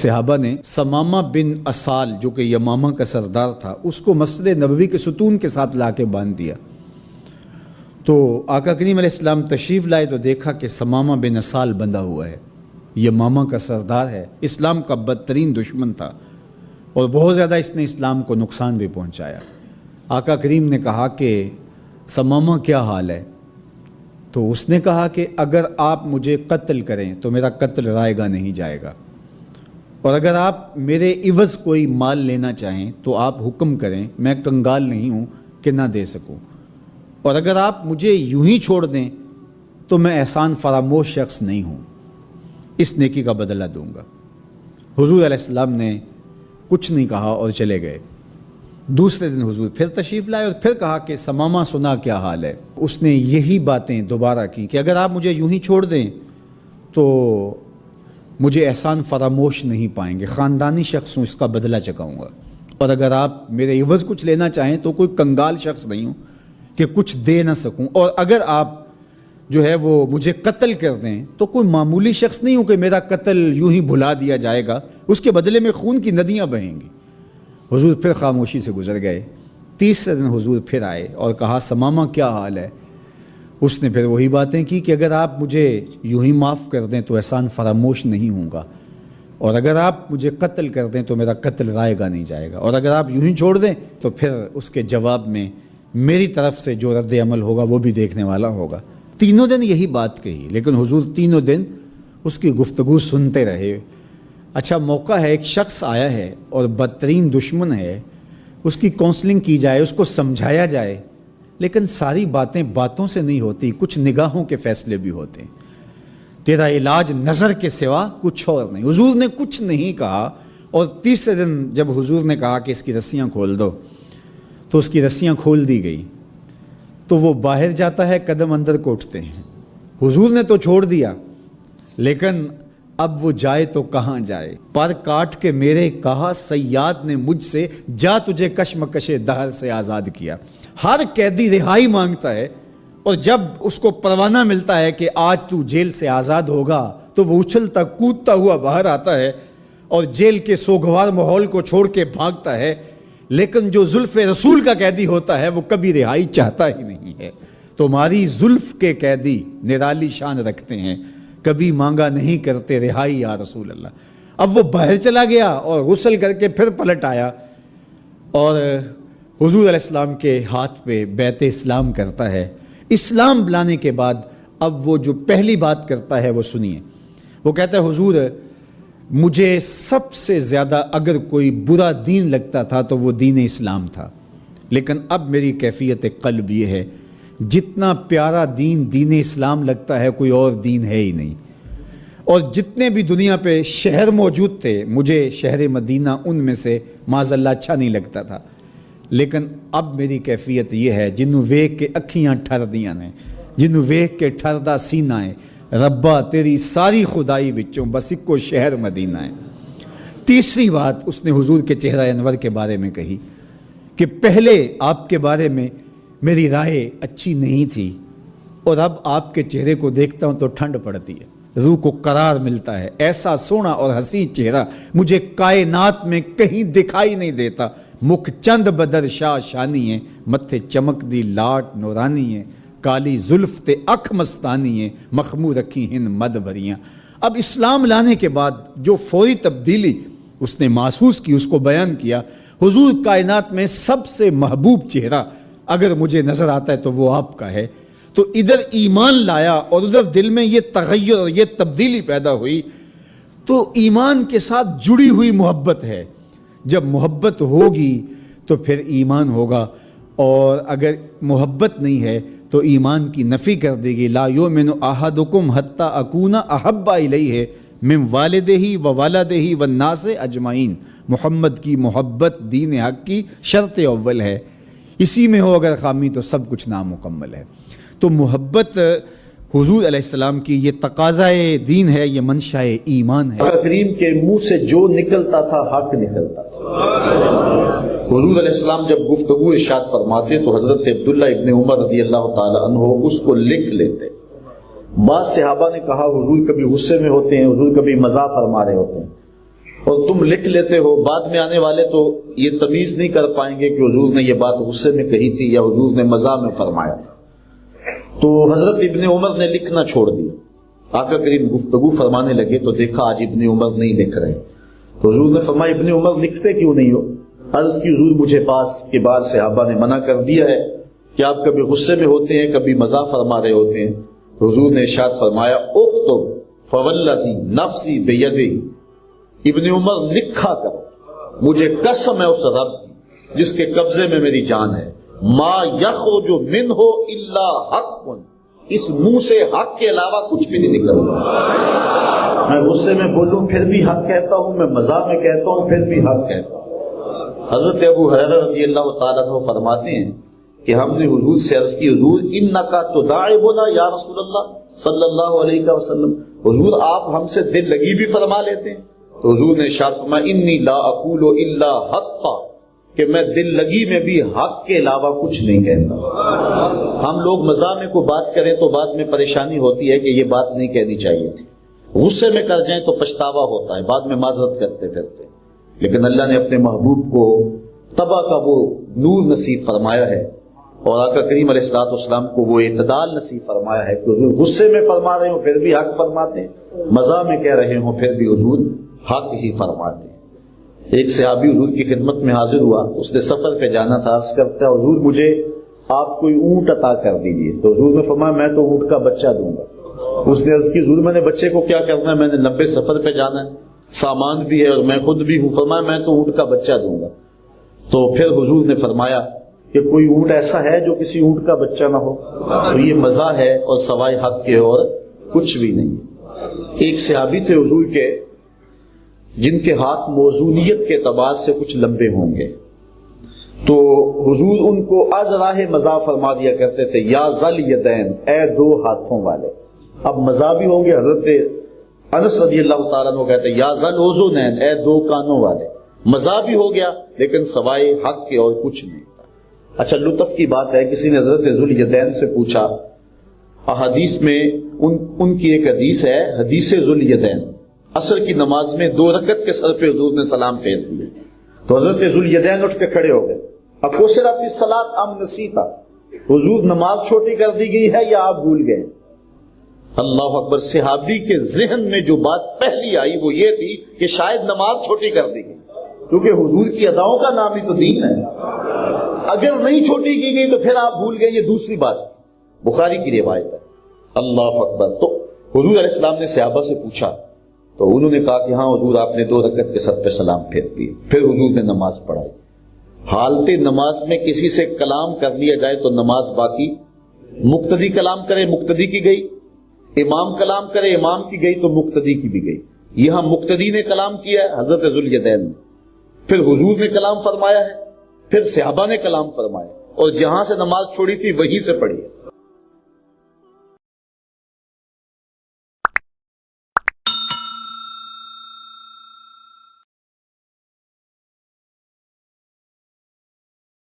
صحابہ نے سمامہ بن اسال جو کہ یمامہ کا سردار تھا اس کو مسجد نبوی کے ستون کے ساتھ لا کے باندھ دیا۔ تو آقا کریم علیہ السلام تشریف لائے تو دیکھا کہ سمامہ بن اسال بندھا ہوا ہے، یمامہ کا سردار ہے، اسلام کا بدترین دشمن تھا اور بہت زیادہ اس نے اسلام کو نقصان بھی پہنچایا۔ آقا کریم نے کہا کہ سمامہ کیا حال ہے؟ تو اس نے کہا کہ اگر آپ مجھے قتل کریں تو میرا قتل رائے گا نہیں جائے گا، اور اگر آپ میرے عوض کوئی مال لینا چاہیں تو آپ حکم کریں، میں کنگال نہیں ہوں کہ نہ دے سکوں، اور اگر آپ مجھے یوں ہی چھوڑ دیں تو میں احسان فراموش شخص نہیں ہوں، اس نیکی کا بدلہ دوں گا۔ حضور علیہ السلام نے کچھ نہیں کہا اور چلے گئے۔ دوسرے دن حضور پھر تشریف لائے اور پھر کہا کہ سمامہ سنا کیا حال ہے؟ اس نے یہی باتیں دوبارہ کی کہ اگر آپ مجھے یوں ہی چھوڑ دیں تو مجھے احسان فراموش نہیں پائیں گے، خاندانی شخص ہوں، اس کا بدلہ چکاؤں گا، اور اگر آپ میرے عوض کچھ لینا چاہیں تو کوئی کنگال شخص نہیں ہوں کہ کچھ دے نہ سکوں، اور اگر آپ جو ہے وہ مجھے قتل کر دیں تو کوئی معمولی شخص نہیں ہوں کہ میرا قتل یوں ہی بھلا دیا جائے گا، اس کے بدلے میں خون کی ندیاں بہیں گی۔ حضور پھر خاموشی سے گزر گئے۔ تیسرے دن حضور پھر آئے اور کہا سمامہ کیا حال ہے؟ اس نے پھر وہی باتیں کی کہ اگر آپ مجھے یوں ہی معاف کر دیں تو احسان فراموش نہیں ہوں گا، اور اگر آپ مجھے قتل کر دیں تو میرا قتل رائے گا نہیں جائے گا، اور اگر آپ یوں ہی چھوڑ دیں تو پھر اس کے جواب میں میری طرف سے جو رد عمل ہوگا وہ بھی دیکھنے والا ہوگا۔ تینوں دن یہی بات کہی، لیکن حضور تینوں دن اس کی گفتگو سنتے رہے۔ اچھا موقع ہے، ایک شخص آیا ہے اور بدترین دشمن ہے، اس کی کونسلنگ کی جائے، اس کو سمجھایا جائے، لیکن ساری باتیں باتوں سے نہیں ہوتی، کچھ نگاہوں کے فیصلے بھی ہوتے ہیں۔ تیرا علاج نظر کے سوا کچھ اور نہیں۔ حضور نے کچھ نہیں کہا، اور تیسرے دن جب حضور نے کہا کہ اس کی رسیاں کھول دو تو اس کی رسیاں کھول دی گئی، تو وہ باہر جاتا ہے، قدم اندر کو اٹھتے ہیں۔ حضور نے تو چھوڑ دیا، لیکن اب وہ جائے تو کہاں جائے؟ پر کاٹ کے میرے کہا صیاد نے مجھ سے، جا تجھے کشمکش دہر سے آزاد کیا۔ ہر قیدی رہائی مانگتا ہے، اور جب اس کو پروانہ ملتا ہے کہ آج تو جیل سے آزاد ہوگا تو وہ اچھلتا کودتا ہوا باہر آتا ہے اور جیل کے سوگوار ماحول کو چھوڑ کے بھاگتا ہے، لیکن جو زلف رسول کا قیدی ہوتا ہے وہ کبھی رہائی چاہتا ہی نہیں ہے۔ تمہاری زلف کے قیدی نرالی شان رکھتے ہیں، کبھی مانگا نہیں کرتے رہائی یا رسول اللہ۔ اب وہ باہر چلا گیا اور غسل کر کے پھر پلٹ آیا اور حضور علیہ السلام کے ہاتھ پہ بیعت اسلام کرتا ہے۔ اسلام لانے کے بعد اب وہ جو پہلی بات کرتا ہے وہ سنیے۔ وہ کہتا ہے حضور مجھے سب سے زیادہ اگر کوئی برا دین لگتا تھا تو وہ دین اسلام تھا، لیکن اب میری کیفیت قلب یہ ہے جتنا پیارا دین دین اسلام لگتا ہے کوئی اور دین ہے ہی نہیں، اور جتنے بھی دنیا پہ شہر موجود تھے مجھے شہر مدینہ ان میں سے معاذ اللہ اچھا نہیں لگتا تھا، لیکن اب میری کیفیت یہ ہے جنوں ویکھ کے اکھیاں ٹھر دیاں نے، جنوں ویکھ کے ٹھردا سینہ ہے، ربا تیری ساری خدائی وچوں بس اکو شہر مدینہ ہے۔ تیسری بات اس نے حضور کے چہرہ انور کے بارے میں کہی کہ پہلے آپ کے بارے میں میری رائے اچھی نہیں تھی، اور اب آپ کے چہرے کو دیکھتا ہوں تو ٹھنڈ پڑتی ہے، روح کو قرار ملتا ہے، ایسا سونا اور حسین چہرہ مجھے کائنات میں کہیں دکھائی نہیں دیتا۔ مکھ چند بدر شاہ شانی ہے، متھے چمک دی لاٹ نورانی ہے، کالی زلف تے اکھ مستانی ہے، مخمور رکھی ہن مد بھریاں۔ اب اسلام لانے کے بعد جو فوری تبدیلی اس نے محسوس کی اس کو بیان کیا۔ حضور کائنات میں سب سے محبوب چہرہ اگر مجھے نظر آتا ہے تو وہ آپ کا ہے۔ تو ادھر ایمان لایا اور ادھر دل میں یہ تغیر اور یہ تبدیلی پیدا ہوئی۔ تو ایمان کے ساتھ جڑی ہوئی محبت ہے، جب محبت ہوگی تو پھر ایمان ہوگا، اور اگر محبت نہیں ہے تو ایمان کی نفی کر دے گی۔ لا یؤمن احدکم حتی اکون احب الیہ من والدہ و والدہ والناس اجمعین۔ محمد کی محبت دین حق کی شرط اول ہے، اسی میں ہو اگر خامی تو سب کچھ نامکمل ہے۔ تو محبت حضور علیہ السلام کی یہ تقاضائے دین ہے، یہ منشاء ایمان ہے۔ کریم کے منہ سے جو نکلتا تھا حق نکلتا تھا۔ حضور علیہ السلام جب گفتگو ارشاد فرماتے تو حضرت عبداللہ ابن عمر رضی اللہ تعالی عنہ اس کو لکھ لیتے۔ بعض صحابہ نے کہا حضور کبھی غصے میں ہوتے ہیں، حضور کبھی مزاح فرما رہے ہوتے ہیں، اور تم لکھ لیتے ہو، بعد میں آنے والے تو یہ تمیز نہیں کر پائیں گے کہ حضور نے یہ بات غصے میں کہی تھی یا حضور نے مزاح میں فرمایا تھا۔ تو حضرت ابن عمر نے لکھنا چھوڑ دیا۔ آقا کریم گفتگو فرمانے لگے تو دیکھا آج ابن عمر نہیں لکھ رہے، تو حضور نے فرمایا ابن عمر لکھتے کیوں نہیں ہو؟ عرض کی حضور مجھے پاس کے بعد صحابہ نے منع کر دیا ہے کہ آپ کبھی غصے میں ہوتے ہیں کبھی مزاح فرما رہے ہوتے ہیں۔ تو حضور نے ارشاد فرمایا اکتب فوالذی نفسی بیدہ، ابن عمر لکھا کرو، مجھے قسم ہے اس رب کی جس کے قبضے میں میری جان ہے، ما یخرج منہ الا حق، اس منہ سے حق کے علاوہ کچھ بھی نہیں نکلتا۔ میں غصے میں بولوں پھر بھی حق کہتا ہوں، میں مزاح میں کہتا ہوں پھر بھی حق کہتا ہوں۔ حضرت ابو ہریرہ رضی اللہ تعالیٰ عنہ فرماتے ہیں کہ ہم نے حضور سے عرض کی حضور انکا تداعبنا یا رسول اللہ صلی اللہ علیہ وسلم، حضور آپ ہم سے دل لگی بھی فرما لیتے ہیں؟ تو حضور نے ارشاد فرمایا انی لا اقول الا حقا، کہ میں دل لگی میں بھی حق کے علاوہ کچھ نہیں کہتا۔ ہم لوگ مزاح میں کوئی بات کریں تو بعد میں پریشانی ہوتی ہے کہ یہ بات نہیں کہنی چاہیے تھی، غصے میں کر جائیں تو پچھتاوا ہوتا ہے، بعد میں معذرت کرتے پھرتے، لیکن اللہ نے اپنے محبوب کو تبا کا وہ نور نصیب فرمایا ہے، اور آقا کریم علیہ الصلوۃ والسلام کو وہ اعتدال نصیب فرمایا ہے کہ حضور غصے میں فرما رہے ہوں پھر بھی حق فرماتے ہیں، مزاح میں کہہ رہے ہوں پھر بھی حضور حق ہی فرماتے ہیں۔ ایک صحابی حضور کی خدمت میں حاضر ہوا، اس نے سفر پہ جانا تھا، عرض کرتا ہے حضور مجھے آپ کوئی اونٹ عطا کر دیجیے۔ تو حضور نے فرمایا میں تو اونٹ کا بچہ دوں گا۔ اس نے عرض کی حضور میں نے بچے کو کیا کرنا ہے، میں نے لمبے سفر پہ جانا ہے، سامان بھی ہے اور میں خود بھی ہوں۔ فرمایا میں تو اونٹ کا بچہ دوں گا۔ تو پھر حضور نے فرمایا کہ کوئی اونٹ ایسا ہے جو کسی اونٹ کا بچہ نہ ہو؟ تو یہ مزاح ہے اور سوائے حق کے اور کچھ بھی نہیں۔ ایک صحابی تھے حضور کے جن کے ہاتھ موزونیت کے اعتبار سے کچھ لمبے ہوں گے، تو حضور ان کو از راہ مزاح فرما دیا کرتے تھے، یا ذل یدین، اے دو ہاتھوں والے۔ اب مزاح بھی ہوں گے، حضرت انس رضی اللہ تعالیٰ عنہ کہتے ہیں یا ذل اذنین، اے دو کانوں والے۔ مزاح بھی ہو گیا لیکن سوائے حق کے اور کچھ نہیں تھا۔ اچھا لطف کی بات ہے، کسی نے حضرت ذل یدین سے پوچھا، احادیث میں ان کی ایک حدیث ہے، حدیث ذل یدین، عصر کی نماز میں 2 رکعت کے سر پہ حضور نے سلام پھیر دیا۔ تو حضرت ذل یدین اٹھ کے کھڑے ہو گئے، اقصرت الصلاۃ ام نسیتا، حضور نماز چھوٹی کر دی گئی ہے یا آپ بھول گئے؟ اللہ اکبر۔ صحابی کے ذہن میں جو بات پہلی آئی وہ یہ تھی کہ شاید نماز چھوٹی کر دی گئی، کیونکہ حضور کی اداؤں کا نام ہی تو دین ہے۔ اگر نہیں چھوٹی کی گئی تو پھر آپ بھول گئے، یہ دوسری بات، بخاری کی روایت ہے۔ اللہ اکبر۔ تو حضور علیہ السلام نے صحابہ سے پوچھا تو انہوں نے کہا کہ ہاں حضور آپ نے 2 رکعت کے سر پہ سلام پھیر دیے۔ پھر حضور نے نماز پڑھائی۔ حالت نماز میں کسی سے کلام کر لیا جائے تو نماز باقی، مقتدی کلام کرے مقتدی کی گئی، امام کلام کرے امام کی گئی تو مقتدی کی بھی گئی۔ یہاں مقتدی نے کلام کیا ہے حضرت ذل یدین نے، پھر حضور نے کلام فرمایا ہے، پھر صحابہ نے کلام فرمایا، اور جہاں سے نماز چھوڑی تھی وہیں سے پڑھی ہے۔